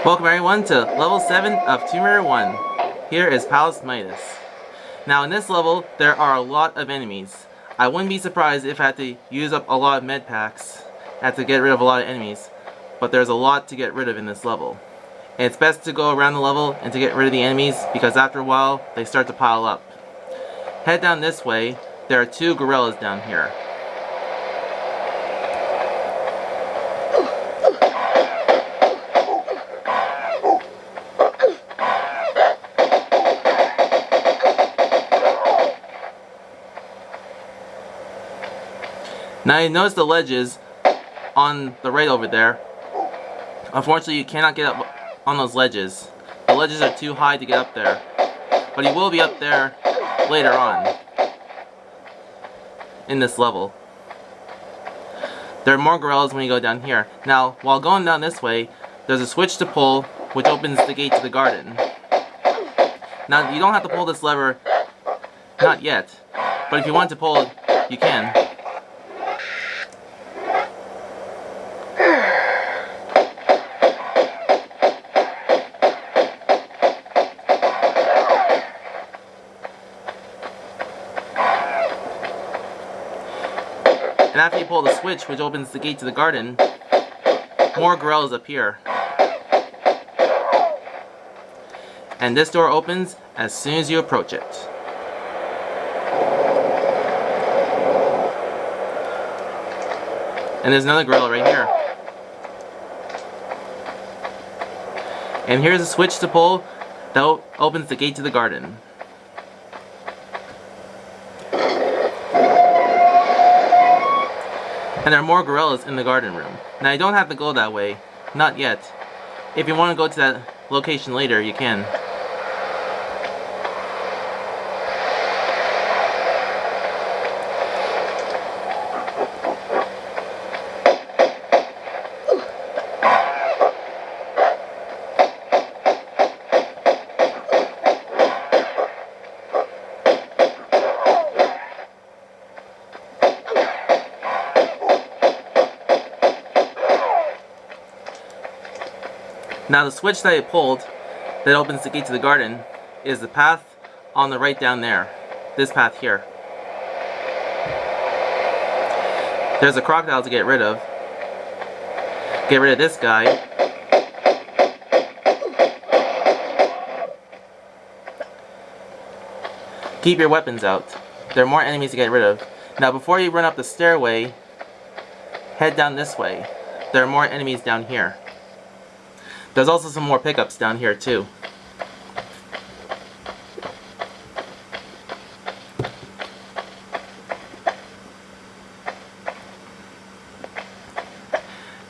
Welcome everyone to level 7 of Tomb Raider 1. Here is Palace Midas. Now in this level, there are a lot of enemies. I wouldn't be surprised if I had to use up a lot of med packs. I have to get rid of a lot of enemies. But there's a lot to get rid of in this level. And it's best to go around the level and to get rid of the enemies because after a while, they start to pile up. Head down this way. There are 2 gorillas down here. Now you notice the ledges on the right over there. Unfortunately, you cannot get up on those ledges. The ledges are too high to get up there. But you will be up there later on in this level. There are more gorillas when you go down here. Now, while going down this way, there's a switch to pull which opens the gate to the garden. Now, you don't have to pull this lever, not yet. But if you want to pull it, you can. And after you pull the switch, which opens the gate to the garden, more gorillas appear. And this door opens as soon as you approach it. And there's another gorilla right here. And here's a switch to pull that opens the gate to the garden. And there are more gorillas in the garden room. Now you don't have to go that way, not yet. If you want to go to that location later, you can. Now the switch that I pulled that opens the gate to the garden is the path on the right down there. This path here. There's a crocodile to get rid of. Get rid of this guy. Keep your weapons out. There are more enemies to get rid of. Now before you run up the stairway, head down this way. There are more enemies down here. There's also some more pickups down here too.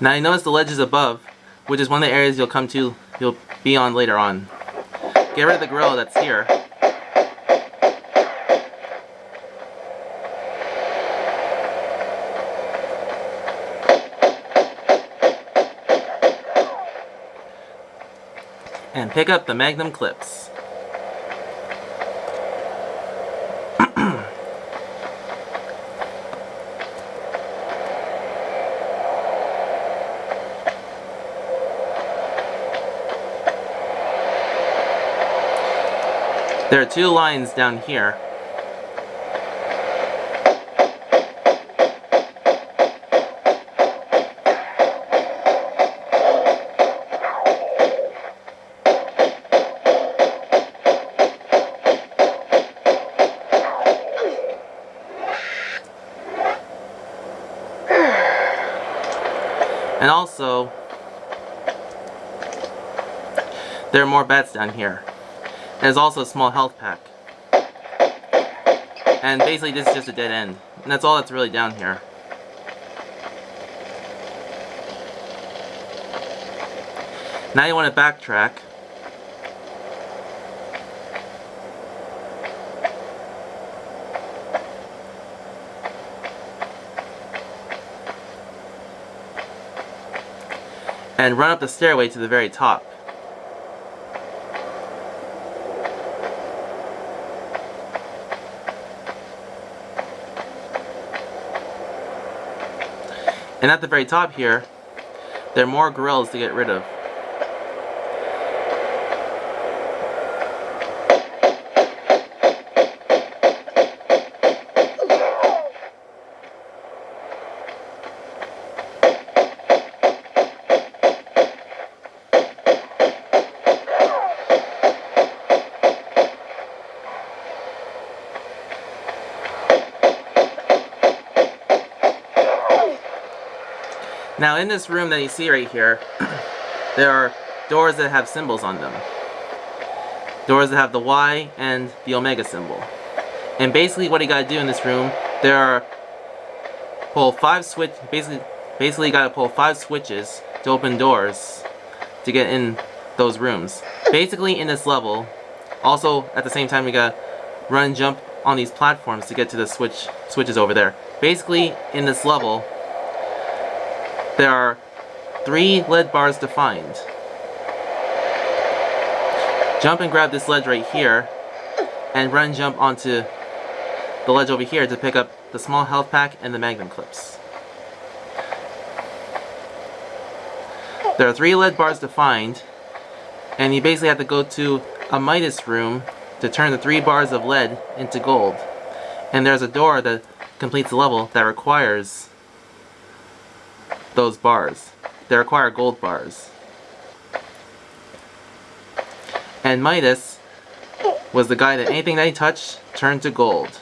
Now you notice the ledges above, which is one of the areas you'll be on later on. Get rid of the gorilla that's here. And pick up the magnum clips. There are 2 lines down here. And also, there are more bats down here. There's also a small health pack. And basically this is just a dead end. And that's all that's really down here. Now you want to backtrack. And run up the stairway to the very top. And at the very top here, there are more gorillas to get rid of. Now in this room that you see right here, there are doors that have symbols on them. Doors that have the Y and the Omega symbol. And basically what you gotta do in this room, there are basically you gotta pull 5 switches to open doors to get in those rooms. Basically in this level, also at the same time we gotta run and jump on these platforms to get to the switches over there. Basically in this level, there are 3 lead bars to find. Jump and grab this ledge right here, and run and jump onto the ledge over here to pick up the small health pack and the magnum clips. There are 3 lead bars to find, and you basically have to go to a Midas room to turn the 3 bars of lead into gold. And there's a door that completes the level that requires those bars. They require gold bars. And Midas was the guy that anything that he touched turned to gold.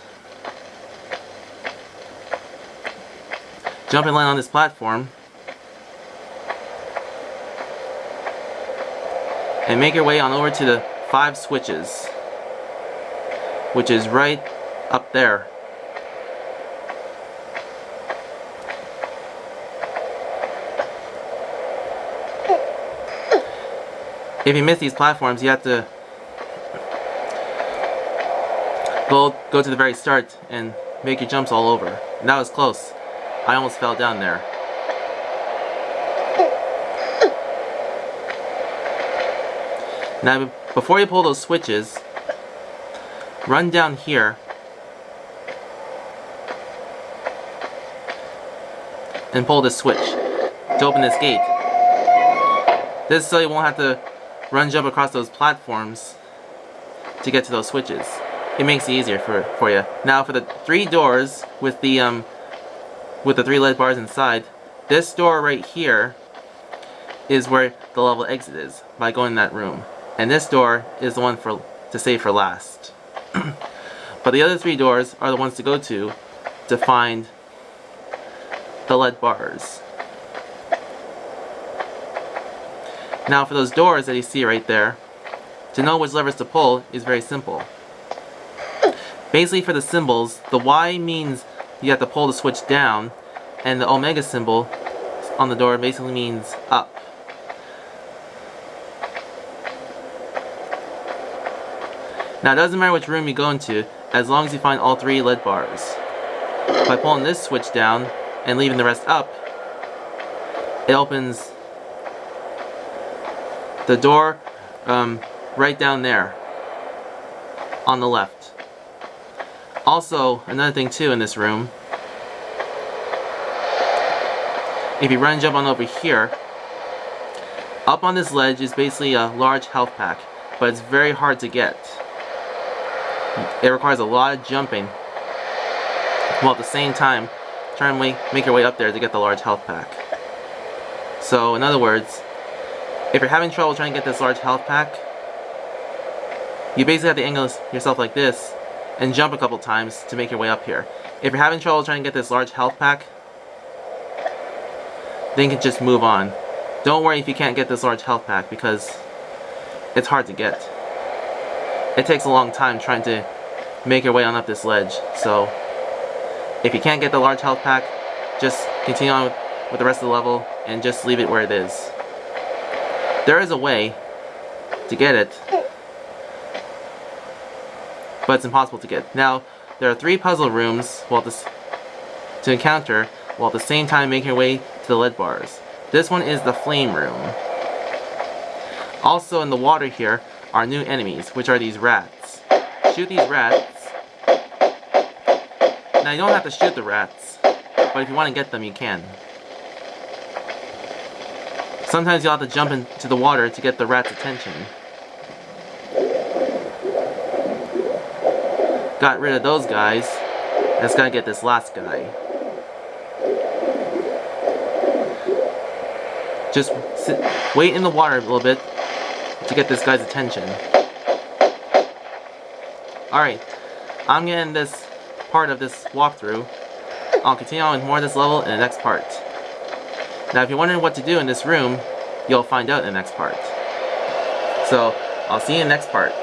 Jump and land on this platform, and make your way on over to the 5 switches, which is right up there. If you miss these platforms, you have to go to the very start and make your jumps all over. And that was close. I almost fell down there. Now, before you pull those switches, run down here and pull this switch to open this gate. This is so you won't have to run jump across those platforms to get to those switches. It makes it easier for you. Now for the 3 doors with the 3 lead bars inside, this door right here is where the level exit is, by going in that room. And this door is the one to save for last. But the other 3 doors are the ones to go to find the lead bars. Now for those doors that you see right there, to know which levers to pull is very simple. Basically for the symbols, the Y means you have to pull the switch down, and the Omega symbol on the door basically means up. Now it doesn't matter which room you go into, as long as you find all 3 lead bars. By pulling this switch down and leaving the rest up, it opens the door right down there on the left. Also, another thing too in this room, if you run and jump on over here, up on this ledge is basically a large health pack, but it's very hard to get. It requires a lot of jumping, while at the same time trying to make your way up there to get the large health pack. So in other words, if you're having trouble trying to get this large health pack, you basically have to angle yourself like this and jump a couple times to make your way up here. If you're having trouble trying to get this large health pack, then you can just move on. Don't worry if you can't get this large health pack, because it's hard to get. It takes a long time trying to make your way on up this ledge. So if you can't get the large health pack, just continue on with the rest of the level and just leave it where it is. There is a way to get it, but it's impossible to get. Now, there are 3 puzzle rooms to encounter, while at the same time making your way to the lead bars. This one is the flame room. Also in the water here are new enemies, which are these rats. Shoot these rats. Now you don't have to shoot the rats, but if you want to get them, you can. Sometimes you'll have to jump into the water to get the rat's attention. Got rid of those guys. Let's gotta get this last guy. Just wait in the water a little bit to get this guy's attention. Alright, I'm gonna end this part of this walkthrough. I'll continue on with more of this level in the next part. Now if you're wondering what to do in this room, you'll find out in the next part. So, I'll see you in the next part.